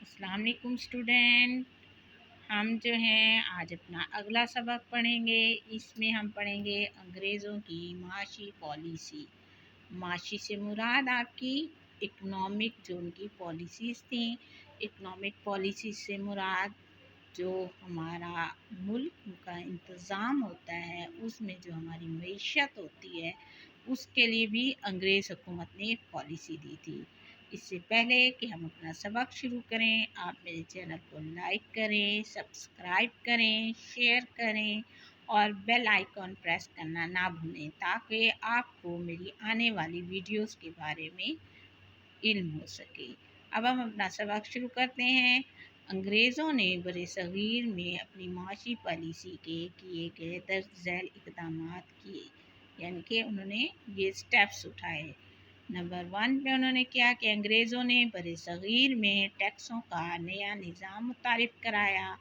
अस्सलाम वालेकुम स्टूडेंट। हम जो हैं आज अपना अगला सबक पढ़ेंगे। इसमें हम पढ़ेंगे अंग्रेज़ों की माशी पॉलिसी। माशी से मुराद आपकी इकनॉमिक जो उनकी पॉलिसीज़ थी। इकनॉमिक पॉलिसी से मुराद जो हमारा मुल्क का इंतज़ाम होता है, उसमें जो हमारी मईशत होती है, उसके लिए भी अंग्रेज़ हुकूमत ने एक पॉलिसी दी थी। इससे पहले कि हम अपना सबक शुरू करें, आप मेरे चैनल को लाइक करें, सब्सक्राइब करें, शेयर करें और बेल आइकॉन प्रेस करना ना भूलें, ताकि आपको मेरी आने वाली वीडियोस के बारे में इल्म हो सके। अब हम अपना सबक शुरू करते हैं। अंग्रेज़ों ने बरे सग़ीर में अपनी माशी पॉलिसी के किए गए दर्ज झैल इक़दाम किए, यानी कि उन्होंने ये स्टेप्स उठाए। नंबर 1 पे उन्होंने किया कि अंग्रेज़ों ने बरे सग़ीर में टैक्सों का नया निज़ाम मुतारिफ़ कराया,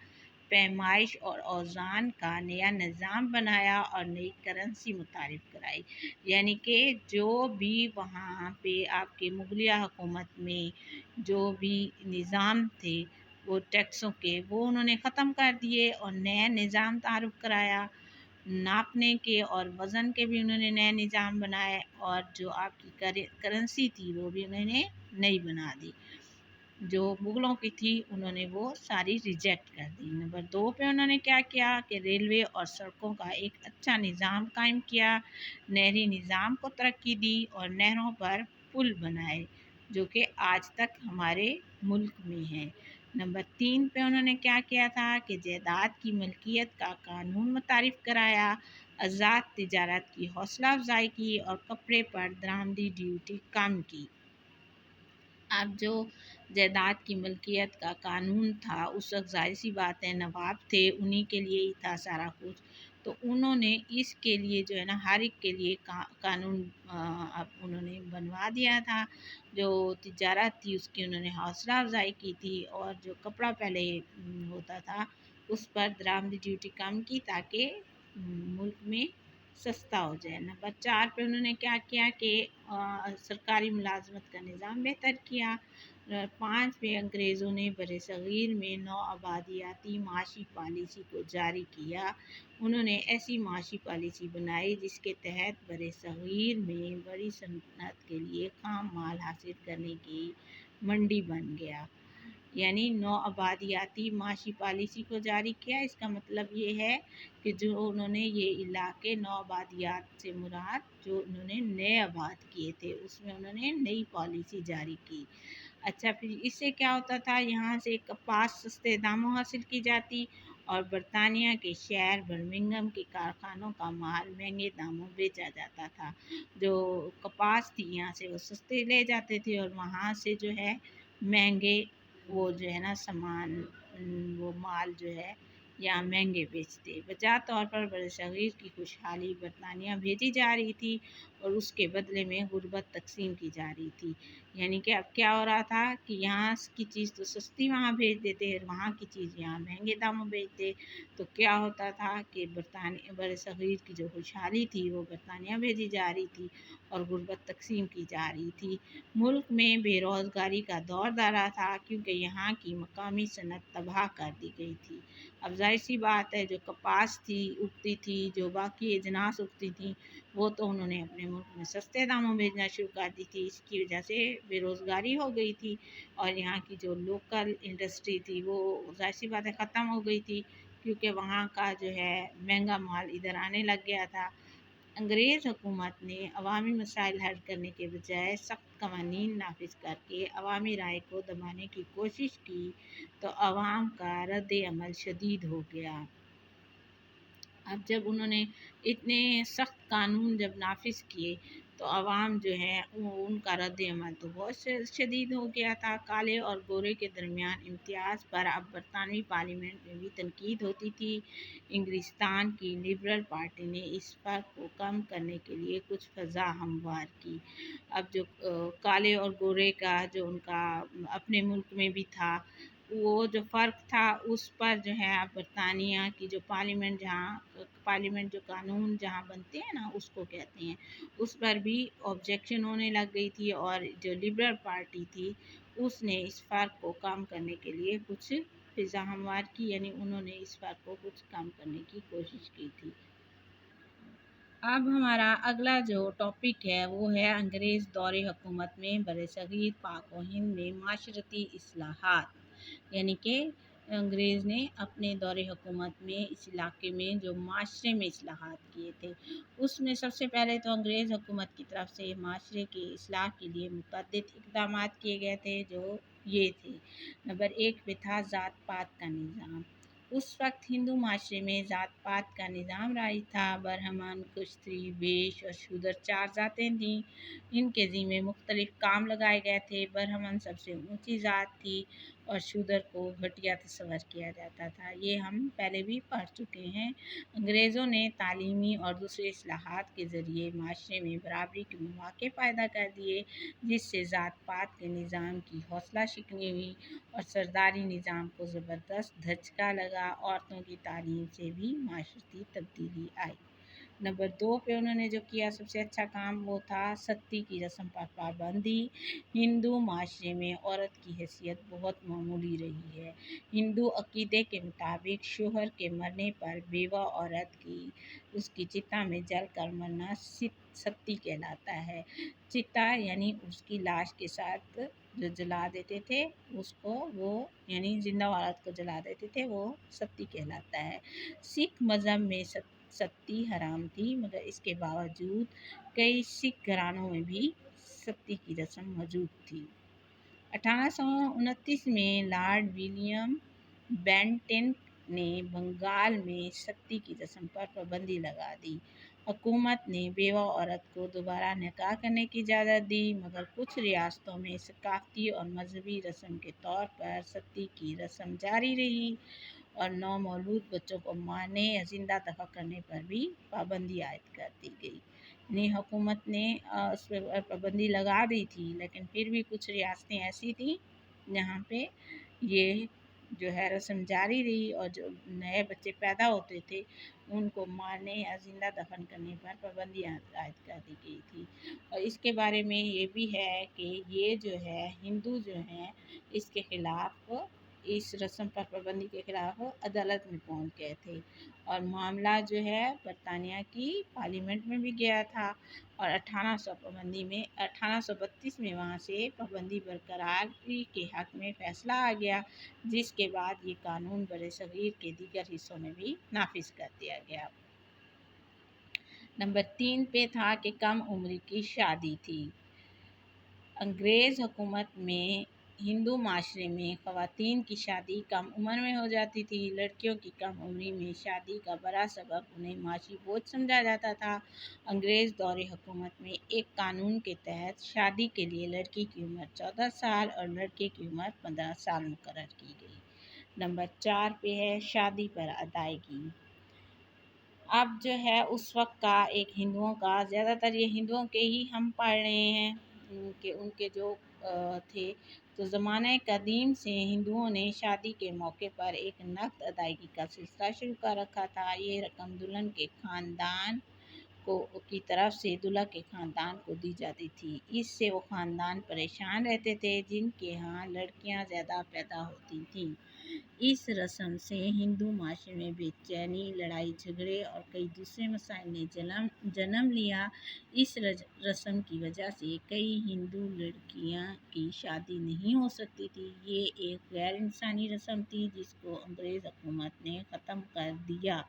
पैमाइश और औज़ान का नया निज़ाम बनाया और नई करेंसी मुतारिफ़ कराई। यानी कि जो भी वहाँ पे आपके मुग़लिया हुकूमत में जो भी निज़ाम थे वो टैक्सों के, वो उन्होंने ख़त्म कर दिए और नया निज़ाम तारुफ़ कराया। नापने के और वज़न के भी उन्होंने नया निज़ाम बनाए और जो आपकी करेंसी थी वो भी उन्होंने नई बना दी। जो मुग़लों की थी उन्होंने वो सारी रिजेक्ट कर दी। नंबर 2 पे उन्होंने क्या किया कि रेलवे और सड़कों का एक अच्छा निज़ाम कायम किया, नहरी निज़ाम को तरक्की दी और नहरों पर पुल बनाए, जो कि आज तक हमारे मुल्क में हैं। नंबर 3 पे उन्होंने क्या किया था कि जायदाद की मलकियत का कानून मुतारिफ़ कराया, आज़ाद तिजारत की हौसला अफजाई की और कपड़े पर दरामदी ड्यूटी कम की। अब जो जायदाद की मलकियत का कानून था, उस वक़्त ज़ाहिर-सी बात है नवाब थे, उन्हीं के लिए ही था सारा कुछ। तो उन्होंने इसके लिए जो है ना हर एक के लिए कानून अब उन्होंने बनवा दिया था। जो तिजारत थी उसकी उन्होंने हौसला अफजाई की थी और जो कपड़ा पहले होता था उस पर दरामदी ड्यूटी कम की, ताकि मुल्क में सस्ता हो जाए। नंबर 4 पे उन्होंने क्या किया कि सरकारी मुलाजमत का निज़ाम बेहतर किया। 5 पे अंग्रेज़ों ने बरे सग़ीर में नौ आबादियाती माशी पॉलिसी को जारी किया। उन्होंने ऐसी माशी पॉलिसी बनाई जिसके तहत बरे सग़ीर में बड़ी सनअत के लिए खाम माल हासिल करने की मंडी बन गया। यानी नौ आबादियाती माशी पॉलिसी को जारी किया। इसका मतलब ये है कि जो उन्होंने ये इलाके नौ आबादियात से मुराद जो उन्होंने नए आबाद किए थे, उसमें उन्होंने नई पॉलिसी जारी की। अच्छा, फिर इससे क्या होता था, यहाँ से कपास सस्ते दामों हासिल की जाती और बरतानिया के शहर बर्मिंघम के कारखानों का माल महंगे दामों बेचा जाता था। जो कपास थी यहाँ से वो सस्ते ले जाते थे और वहाँ से जो है महंगे वो जो है ना सामान, वो माल जो है यहाँ महंगे बेचते। बजा तौर पर बरसग़ीर की खुशहाली बरतानिया भेजी जा रही थी और उसके बदले में गुर्बत तकसीम की जा रही थी। यानी कि अब क्या हो रहा था कि यहाँ की चीज़ तो सस्ती वहाँ भेज देते हैं, वहाँ की चीज़ यहाँ महंगे दामों बेचते। तो क्या होता था कि बरसग़ीर की जो खुशहाली थी वो बरतानिया भेजी जा रही थी और गुर्बत तकसीम की जा रही थी। मुल्क में बेरोज़गारी का दौर दरा था, क्योंकि यहाँ की मकामी सनत तबाह कर दी गई थी। अब ज़ाहिर-सी बात है जो कपास थी उगती थी, जो बाकी अजनास उगती थी, वो तो उन्होंने अपने मुल्क में सस्ते दामों बेचना शुरू कर दी थी। इसकी वजह से बेरोज़गारी हो गई थी और यहाँ की जो लोकल इंडस्ट्री थी वो ज़ाहिर-सी बात है ख़त्म हो गई थी, क्योंकि वहाँ का जो है महंगा माल इधर आने लग गया था। अंग्रेज़ हुकूमत ने अवामी मसाइल हल करने के बजाय सख्त कवानीन नाफिज करके अवामी राय को दबाने की कोशिश की, तो अवाम का रद्द अमल शदीद हो गया। अब जब उन्होंने इतने सख्त कानून जब नाफिज किए तो अवाम जो है उनका रद्द अमल तो बहुत शदीद हो गया था। काले और गोरे के दरमियान इम्तियाज़ पर अब बरतानवी पार्लियामेंट में भी तनकीद होती थी। इंग्लिस्तान की लिबरल पार्टी ने इस फ़र्क को कम करने के लिए कुछ फ़ज़ा हमवार की। अब जो काले और गोरे का जो उनका अपने मुल्क में भी था, वो जो फ़र्क था उस पर जो है अब बरतानिया की जो पार्लियामेंट जो कानून जहाँ बनते हैं ना उसको कहते हैं, उस पर भी ऑब्जेक्शन होने लग गई थी और जो लिबरल पार्टी थी उसने इस फ़र्क को कम करने के लिए कुछ फिज़ा हमवार की, यानी उन्होंने इस फ़र्क को कुछ कम करने की कोशिश की थी। अब हमारा अगला जो टॉपिक है वो है अंग्रेज़ दौरे हुकूमत में बरसगीर पाक व हिंद में माशरती इस्लाहात, यानी कि अंग्रेज़ ने अपने दौरे हुकूमत में इस इलाके में जो माशरे में इस्लाहात किए थे, उसमें सबसे पहले तो अंग्रेज़ हुकूमत की तरफ से माशरे की इस्लाह के लिए मुतअद्दिद इक़दामात किए गए थे, जो ये थे। नंबर 1 पे था ज़ात पात का निज़ाम। उस वक्त हिंदू माशरे में ज़ात पात का निज़ाम राइज था। बरहमन, कुश्ती, वेश और शूदर 4 ज़ातें थीं। इनके ज़िम्मे मुख्तलिफ काम लगाए गए थे। बरहमन सबसे ऊंची ज़ात थी और शूदर को घटिया तस्वर किया जाता था। ये हम पहले भी पढ़ चुके हैं। अंग्रेज़ों ने तालीमी और दूसरे इस्लाहात के ज़रिए माशरे में बराबरी के मौक़े पैदा कर दिए, जिससे ज़ात पात के निज़ाम की हौसला शिकनी हुई और सरदारी निज़ाम को ज़बरदस्त धचका लगा। औरतों की तालीम से भी माशरती तब्दीली आई। नंबर 2 पे उन्होंने जो किया सबसे अच्छा काम वो था सती की रस्म पर पाबंदी। हिंदू माशरे में औरत की हैसियत बहुत मामूली रही है। हिंदू अकीदे के मुताबिक शोहर के मरने पर बेवा औरत की उसकी चिता में जल कर मरना सती कहलाता है। चिता यानी उसकी लाश के साथ जो जला देते थे उसको, वो यानी जिंदा औरत को जला देते थे, वो सती कहलाता है। सिख मज़हब में सती हराम थी, मगर इसके बावजूद कई सिख घरानों में भी सती की रस्म मौजूद थी। 1829 में लॉर्ड विलियम बेंटिक ने बंगाल में सती की रस्म पर पाबंदी लगा दी। हुकूमत ने बेवा औरत को दोबारा निकाह करने की इजाज़त दी, मगर कुछ रियासतों में सकाफ़ती और मजहबी रस्म के तौर पर सती की रस्म जारी रही और नौमौलूद बच्चों को मारने या ज़िंदा दफ़न करने पर भी पाबंदी आयद कर दी गई। यानी हुकूमत ने उस पर पाबंदी लगा दी थी, लेकिन फिर भी कुछ रियासतें ऐसी थीं जहाँ पे ये जो है रस्म जारी रही और जो नए बच्चे पैदा होते थे उनको मारने या ज़िंदा दफन करने पर पाबंदी आयद कर दी गई थी। और इसके बारे में ये भी है कि ये जो है हिंदू जो हैं इसके ख़िलाफ़, इस रस्म पर पाबंदी के ख़िलाफ़ अदालत में पहुंच गए थे और मामला जो है बरतानिया की पार्लियामेंट में भी गया था और 1832 में वहाँ से पाबंदी बरकरारी के हक़ में फ़ैसला आ गया, जिसके बाद ये कानून बरसगीर के दीगर हिस्सों में भी नाफिज कर दिया गया। नंबर 3 पे था कि कम उम्र की शादी थी। अंग्रेज़ हुकूमत में हिंदू माशरे में ख़वातीन की शादी कम उम्र में हो जाती थी। लड़कियों की कम उम्री में शादी का बड़ा सबब उन्हें माशी बोझ समझा जाता था। अंग्रेज़ दौरे हुकूमत में एक कानून के तहत शादी के लिए लड़की की उम्र 14 साल और लड़के की उम्र 15 साल मुकर्रर की गई। नंबर 4 पे है शादी पर अदायगी। अब जो है उस वक्त का एक हिंदुओं का, ज़्यादातर ये हिंदुओं के ही हम पढ़ रहे हैं कि उनके जो थे, तो ज़माने कदीम से हिंदुओं ने शादी के मौके पर एक नक़द अदायगी का सिलसिला शुरू कर रखा था। ये रकम दुल्हन के ख़ानदान की तरफ से दूल्हा के ख़ानदान को दी जाती थी। इससे वो ख़ानदान परेशान रहते थे जिनके यहाँ लड़कियाँ ज़्यादा पैदा होती थीं। इस रस्म से हिंदू माशरे में बेचैनी, लड़ाई झगड़े और कई दूसरे मसाइल ने जन्म लिया। इस रस्म की वजह से कई हिंदू लड़कियां की शादी नहीं हो सकती थी। ये एक गैर इंसानी रस्म थी जिसको अंग्रेज़ हुकूमत ने ख़त्म कर दिया।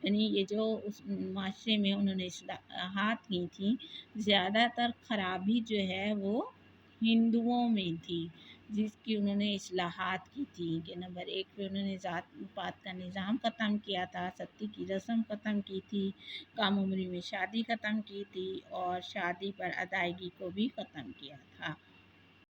यानी ये जो उस माशरे में उन्होंने इस्लाहात की थी, ज़्यादातर खराबी जो है वो हिंदुओं में थी, जिसकी उन्होंने इस्लाहात की थी। कि नंबर 1 पे उन्होंने ज़ात पात का निज़ाम ख़त्म किया था, सती की रस्म ख़त्म की थी, कम उम्री में शादी ख़त्म की थी और शादी पर अदायगी को भी ख़त्म किया था।